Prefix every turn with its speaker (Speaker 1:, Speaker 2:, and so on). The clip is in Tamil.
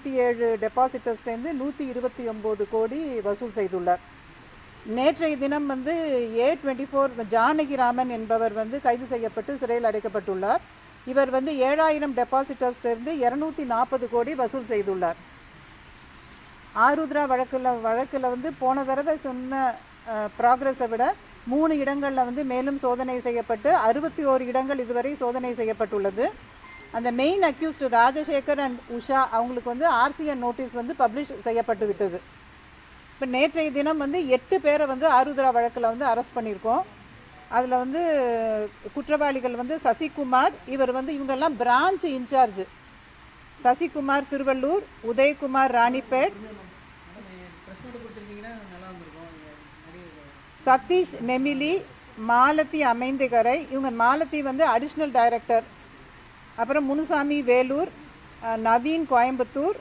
Speaker 1: 127 டெபாசிட்டர்ஸ்லேருந்து 129 கோடி வசூல் செய்துள்ளார். நேற்றைய தினம் வந்து A24 ஜானகிராமன் என்பவர் வந்து கைது செய்யப்பட்டு சிறையில் அடைக்கப்பட்டுள்ளார். இவர் வந்து 7000 டெபாசிட்டர்ஸ்லேருந்து 240 கோடி வசூல் செய்துள்ளார். ஆருத்ரா வழக்கில் வந்து போன தடவை சொன்ன ப்ராக்ரஸை விட 3 இடங்களில் வந்து மேலும் சோதனை செய்யப்பட்டு 61 இடங்கள் இதுவரை சோதனை செய்யப்பட்டுள்ளது. அந்த main accused Rajasekhar and Usha அவங்களுக்கு வந்து RCN நோட்டீஸ் வந்து பப்ளிஷ் செய்யப்பட்டு விட்டது. இப்போ நேற்றைய தினம் வந்து 8 பேரை வந்து ஆருத்ரா வழக்கில் வந்து அரெஸ்ட் பண்ணியிருக்கோம். அதில் வந்து குற்றவாளிகள் வந்து சசிகுமார், இவர் வந்து இவங்கெல்லாம் பிரான்ச் இன்சார்ஜ். சசிகுமார் திருவள்ளூர், உதயகுமார் ராணிப்பேட், சதீஷ் நெமிலி, மாலதி அமைந்தகரை, இவங்க மாலதி வந்து அடிஷ்னல் டைரக்டர். அப்புறம் முனுசாமி வேலூர், நவீன் கோயம்புத்தூர்,